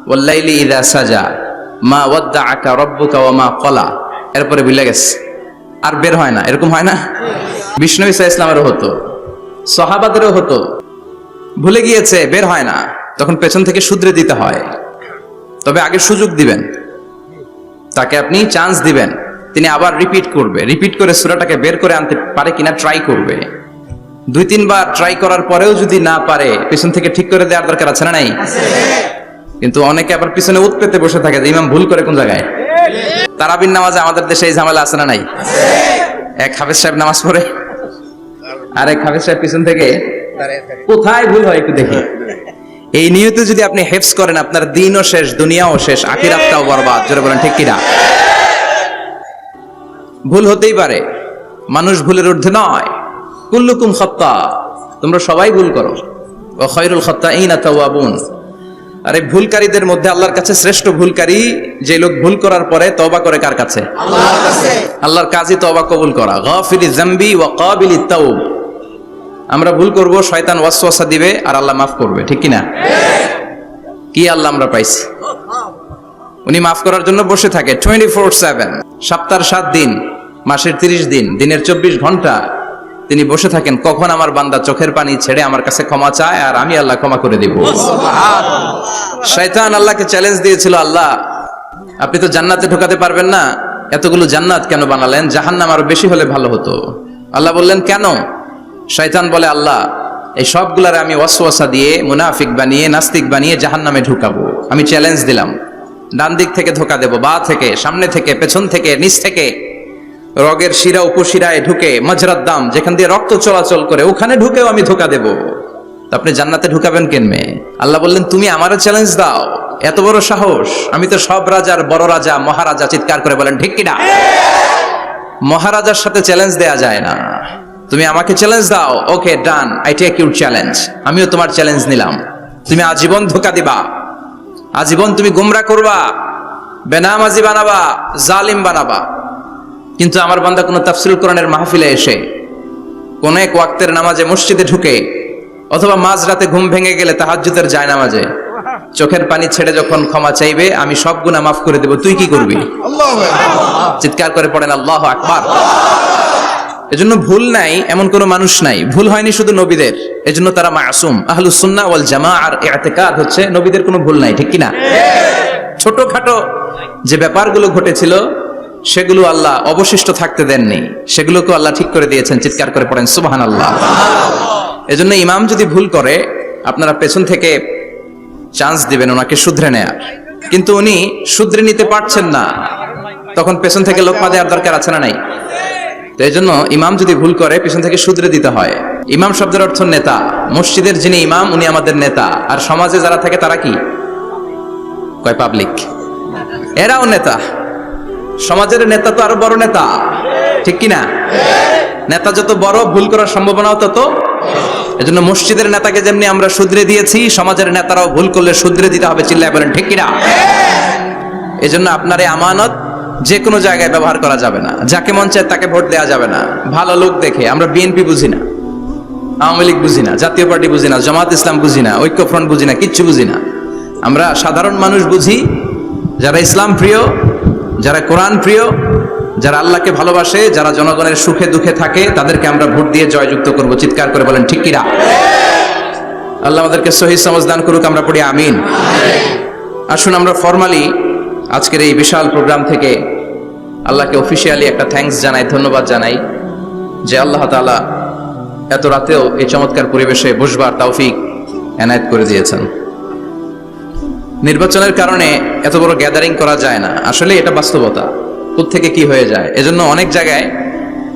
ওয়াল্লাইলি ইযা সাজা মা ওয়াদ্দাআকা রাব্বুকা ওয়া মা ক্বালা, এরপরে ভুলে গেছে, আর বের হয় না। এরকম হয় না? বিষ্ণু ঈসা ইসলামেরও হতো, সাহাবাদেরও হতো, ভুলে গিয়েছে, বের হয় না, তখন পেছন থেকে শুধরে দিতে হয়। তবে আগে সুযোগ দিবেন, তাকে আপনি চান্স দিবেন, তিনি আবার রিপিট করবে, রিপিট করে সূরাটাকে বের করে আনতে পারে কিনা ট্রাই করবে। 2-3 বার ট্রাই করার পরেও যদি না পারে, পেছন থেকে ঠিক করে দেওয়ার দরকার আছে না নাই? কিন্তু অনেকে আবার পিছনে উৎ পেতে বসে থাকে যে ইমাম ভুল করে কোন জায়গায়। তারাবির নামাজে আমাদের দেশে এই ঝামেলা আছে না নাই? এক হাফেজ সাহেব নামাজ পড়ে, আর এক হাফেজ সাহেব পিছন থেকে কোথায় ভুল হয় একটু দেখি। এই নিয়তে যদি আপনি হেফজ করেন, আপনার দিনও শেষ, দুনিয়াও শেষ, আখিরাতটাও বরবাদ। জোরে বলেন ঠিক কিনা? ভুল হতেই পারে, মানুষ ভুলের ঊর্ধ্বে নয়। কুল্লুকুম খাত্তা, তোমরা সবাই ভুল করো। ওয়া খায়রুল খাত্তাইনা তাওয়াবুন, আরে ভুলকারীদের মধ্যে আল্লাহর কাছে শ্রেষ্ঠ ভুলকারী যে লোক ভুল করার পরে তওবা করে কার কাছে? আল্লাহর কাছে। আল্লাহর কাজই তওবা কবুল করা। গাফিরিজ যামবি ওয়া কাবিলিত তাওব, আমরা ভুল করব, শয়তান ওয়াসওয়াসা দিবে, আর আল্লাহ মাফ করবে, ঠিক কি না? কি আল্লাহ আমরা পাইছি, উনি মাফ করার জন্য বসে থাকে 24/7, সপ্তাহের 7 দিন, মাসের 30 দিন, দিনের 24 ঘন্টা তিনি বসে থাকেন, কখন আমার বান্দা চোখের পানি ছেড়ে আমার কাছে ক্ষমা চায় আর আমি আল্লাহ ক্ষমা করে দিব। শয়তান আল্লাহকে চ্যালেঞ্জ দিয়েছিল, আল্লাহ আপনি তো জান্নাতে ঢোকাতে পারবেন না, এতগুলো জান্নাত কেন বানালেন? জাহান্নাম আরো বেশি হলে ভালো হতো। আল্লাহ বললেন কেন? শয়তান বলে, আল্লাহ এই সবগুলারে আমি ওয়াসওয়াসা দিয়ে, মুনাফিক বানিয়ে, নাস্তিক বানিয়ে জাহান্নামে ঢুকাবো। আমি চ্যালেঞ্জ দিলাম, ডান দিক থেকে ধোকা দেব, বা থেকে, সামনে থেকে, পেছন থেকে, নিচ থেকে, রগের শিরা উপশিরায় ঢুকে, মাজরাত দাম যেখান দিয়ে রক্ত চলাচল করে ওখানে ঢুকেও আমি ধোকা দেব। আপনি জান্নাতে ঢুকাবেন কেনমে? আল্লাহ বললেন তুমি আমারও চ্যালেঞ্জ দাও, এত বড় সাহস? আমি তো সব রাজার বড় রাজা, মহারাজা। চিৎকার করে বলেন ঠিক কিনা? মহারাজার সাথে চ্যালেঞ্জ দেয়া যায় না, তুমি আমাকে চ্যালেঞ্জ দাও। ওকে ডান, আই টেক ইউর চ্যালেঞ্জ। আমিও তোমার চ্যালেঞ্জ নিলাম। তুমি আজীবন ধোকা দিবা, আজীবন তুমি গোমরা করবা, বেনামাজি বানাবা, জালিম বানাবা, কিন্তু আমার বান্দা কোনো তাফসীরুল কোরআনের মাহফিলে এসে, কোন এক ওয়াক্তের নামাজে মসজিদে ঢুকে, অথবা মাঝরাতে ঘুম ভেঙে গেলে তাহাজ্জুদের জায়নামাজে চোখের পানি ছেড়ে যখন ক্ষমা চাইবে, আমি সব গুনাহ মাফ করে দেব, তুই কি করবি? চিৎকার করে পড়েন আল্লাহু আকবার। এজন্য ভুল নাই এমন কোন মানুষ নাই, ভুল হয়নি শুধু নবীদের, এজন্য তারা মাসুম। আহলুস সুন্নাহ ওয়াল জামাআর ইতিকাদ হচ্ছে নবীদের কোনো ভুল নাই, ঠিক কি না? ছোটখাটো যে ব্যাপারগুলো ঘটেছিল সেগুলো আল্লাহ অবশিষ্ট থাকতে দেননি, সেগুলোকে আল্লাহ ঠিক করে দিয়েছেন। চিৎকার করে পড়েন সুবহানাল্লাহ। এজন্য ইমাম যদি ভুল করে, আপনারা পেছন থেকে চান্স দিবেন ওনাকে শুধরে নেয়ার, কিন্তু উনি শুধরে নিতে পারছেন না, তখন পেছন থেকে লোকমা দেওয়ার দরকার আছে না নাই? তো এই জন্য ইমাম যদি ভুল করে পেছন থেকে শুধরে দিতে হয়। ইমাম শব্দের অর্থ নেতা। মসজিদের যিনি ইমাম উনি আমাদের নেতা, আর সমাজে যারা থাকে তারা কি কয়? পাবলিক, এরাও নেতা। সমাজের নেতা তো আরো বড় নেতা, ঠিক কিনা? নেতা যত বড়, ভুল করার সম্ভাবনাও তত। এজন্য মসজিদের নেতাকে যেমনি আমরা শুধরে দিয়েছি, সমাজের নেতারাও ভুল করলে শুধরে দিতে হবে। চিল্লায় বলেন ঠিক কিনা? এজন্য আপনার এই আমানত যে কোনো জায়গায় ব্যবহার করা যাবে না, যাকে মন চায় তাকে ভোট দেওয়া যাবে না। ভালো লোক দেখে, আমরা বিএনপি বুঝি না, আওয়ামী লীগ বুঝি না, জাতীয় পার্টি বুঝি না, জামাত ইসলাম বুঝি না, ঐক্যফ্রন্ট বুঝি না, কিচ্ছু বুঝি না। আমরা সাধারণ মানুষ বুঝি, যারা ইসলাম প্রিয়, যারা কোরআন প্রিয়, যারা আল্লাহকে ভালোবাসে, যারা জনগণের সুখে দুঃখে থাকে, তাদেরকে আমরা ভোট দিয়ে জয়যুক্ত করব। চিৎকার করে বলেন ঠিক কিনা? আল্লাহ আমাদেরকে সহিহ সমাজ দান করুক, আমরা পড়ি আমিন। আসুন আমরা ফরমালি আজকের এই বিশাল প্রোগ্রাম থেকে আল্লাহকে অফিসিয়ালি একটা থ্যাঙ্কস জানাই, ধন্যবাদ জানাই, যে আল্লাহ তাআলা এত রাতেও এই চমৎকার পরিবেশে বসবার তৌফিক এনায়েত করে দিয়েছেন। নির্বাচনের কারণে এত বড় গ্যাদারিং করা যায় না, আসলে এটা বাস্তবতা। কোত্থেকে কি হয়ে যায়, এজন্য অনেক জায়গায়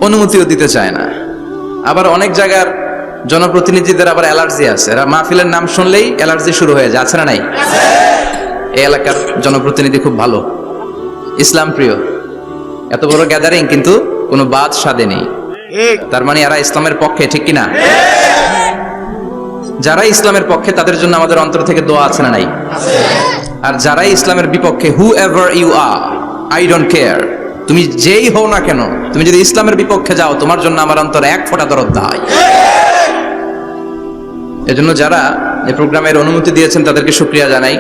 অনুমতিও দিতে চায় না। আবার অনেক জায়গার জনপ্রতিনিধিদের আবার অ্যালার্জি আছে, এরা মাহফিলের নাম শুনলেই অ্যালার্জি শুরু হয়ে যায়, আছে না নাই? এই এলাকার জনপ্রতিনিধি খুব ভালো, ইসলাম প্রিয়, এত বড় গ্যাদারিং কিন্তু কোনো বাদ সাধে নেই, তার মানে এরা ইসলামের পক্ষে, ঠিক কিনা? যারা ইসলামের পক্ষে তাদের জন্য আমাদের অন্তর থেকে দোয়া আছে না নাই? আর যারা ইসলামের বিপক্ষে, whoever you are, I don't care, তুমি যেই হও না কেন, তুমি যদি ইসলামের বিপক্ষে যাও, তোমার জন্য আমার অন্তরে এক ফোঁটা দরদ নাই। এজন্য যারা এই প্রোগ্রামের অনুমতি দিয়েছেন তাদেরকে শুকরিয়া জানাই।